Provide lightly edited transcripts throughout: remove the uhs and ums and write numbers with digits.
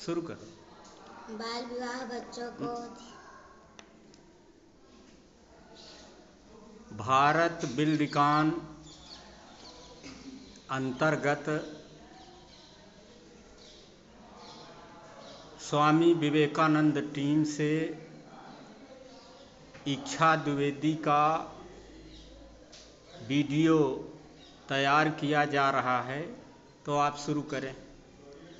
शुरू करो। बाल विवाह बच्चों को भारत बिल्डिकॉन अंतर्गत स्वामी विवेकानंद टीम से इच्छा द्विवेदी का वीडियो तैयार किया जा रहा है, तो आप शुरू करें।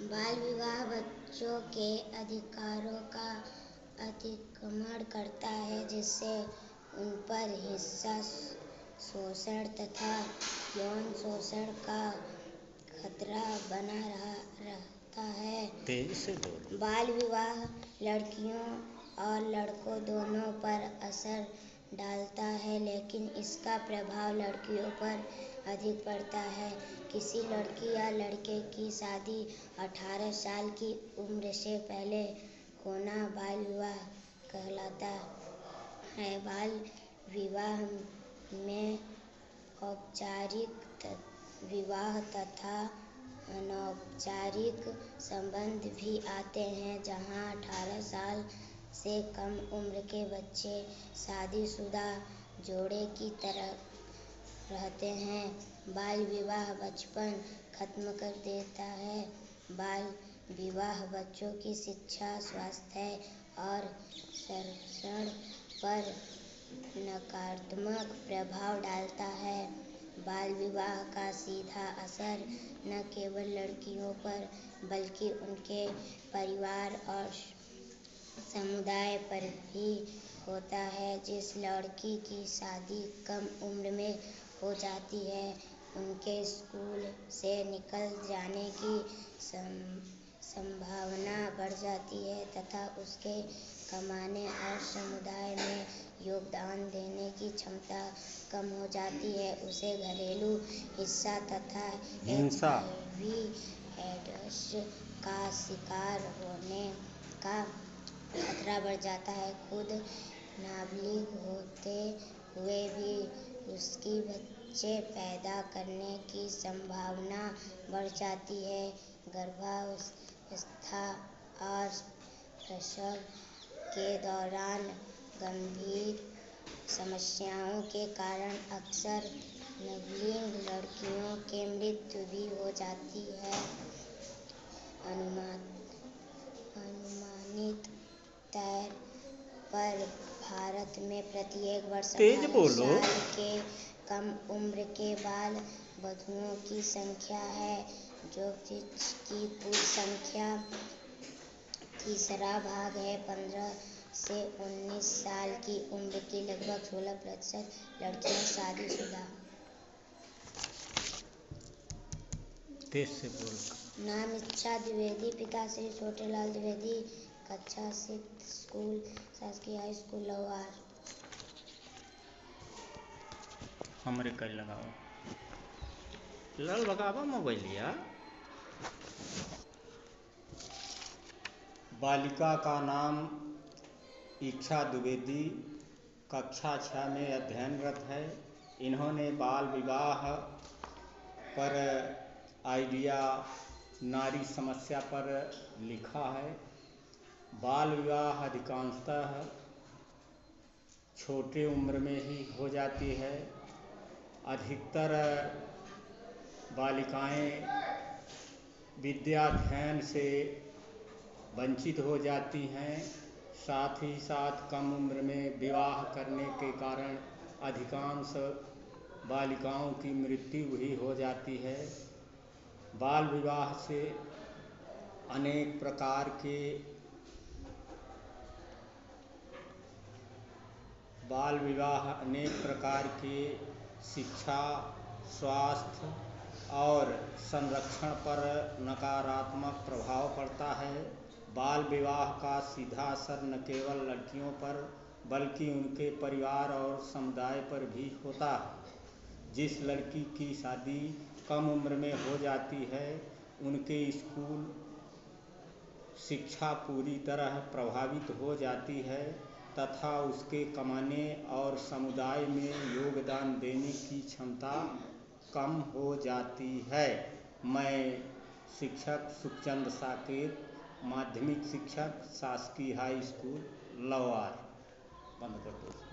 बाल विवाह बच्चों के अधिकारों का अतिक्रमण करता है, जिससे उन पर हिंसा, शोषण तथा यौन शोषण का खतरा बना रहता है। तेज से बोलो। बाल विवाह लड़कियों और लड़कों दोनों पर असर डालता है, लेकिन इसका प्रभाव लड़कियों पर अधिक पड़ता है। किसी लड़की या लड़के की शादी 18 साल की उम्र से पहले होना बाल विवाह कहलाता है। बाल विवाह में औपचारिक विवाह तथा अनौपचारिक संबंध भी आते हैं, जहां 18 साल से कम उम्र के बच्चे शादीशुदा जोड़े की तरह रहते हैं। बाल विवाह बचपन खत्म कर देता है। बाल विवाह बच्चों की शिक्षा, स्वास्थ्य और संरक्षण पर नकारात्मक प्रभाव डालता है। बाल विवाह का सीधा असर न केवल लड़कियों पर बल्कि उनके परिवार और समुदाय पर भी होता है। जिस लड़की की शादी कम उम्र में हो जाती है, उनके स्कूल से निकल जाने की संभावना बढ़ जाती है तथा उसके कमाने और समुदाय में योगदान देने की क्षमता कम हो जाती है। उसे घरेलू हिंसा तथा HIV एड्स का शिकार होने का खतरा बढ़ जाता है। खुद नाबालिग होते हुए भी उसकी बच्चे पैदा करने की संभावना बढ़ जाती है। गर्भावस्था और प्रसव के दौरान गंभीर समस्याओं के कारण अक्सर नाबालिग लड़कियों की मृत्यु भी हो जाती है। अनुमानित तौर पर भारत में प्रत्येक वर्ष 18 साल के कम उम्र के बाल वधुओं की संख्या है, जो जिसकी कुल संख्या तीसरा भाग है। 15 से 19 साल की उम्र की लगभग 16% लड़कियां शादीशुदा। तेज से बोलो। नाम इच्छा द्विवेदी, पिता श्री छोटेलाल द्विवेदी, कक्षा 6 स्कूल, शासकीय हाई स्कूल लोहार। हमरे कल लगाओ लड़ भगावा मोबाइलिया। बालिका का नाम इच्छा द्विवेदी, कक्षा 6 में अध्ययनरत है। इन्होंने बाल विवाह पर आइडिया नारी समस्या पर लिखा है। बाल विवाह अधिकांशतः छोटे उम्र में ही हो जाती है। अधिकतर बालिकाएं विद्याध्ययन से वंचित हो जाती हैं। साथ ही साथ कम उम्र में विवाह करने के कारण अधिकांश बालिकाओं की मृत्यु भी हो जाती है। बाल विवाह से अनेक प्रकार के शिक्षा, स्वास्थ्य और संरक्षण पर नकारात्मक प्रभाव पड़ता है। बाल विवाह का सीधा असर न केवल लड़कियों पर बल्कि उनके परिवार और समुदाय पर भी होता है। जिस लड़की की शादी कम उम्र में हो जाती है, उनके स्कूल शिक्षा पूरी तरह प्रभावित हो जाती है तथा उसके कमाने और समुदाय में योगदान देने की क्षमता कम हो जाती है। मैं शिक्षक सुखचंद साकेत माध्यमिक शिक्षक, शासकीय हाई स्कूल लवार। बंद कर दो।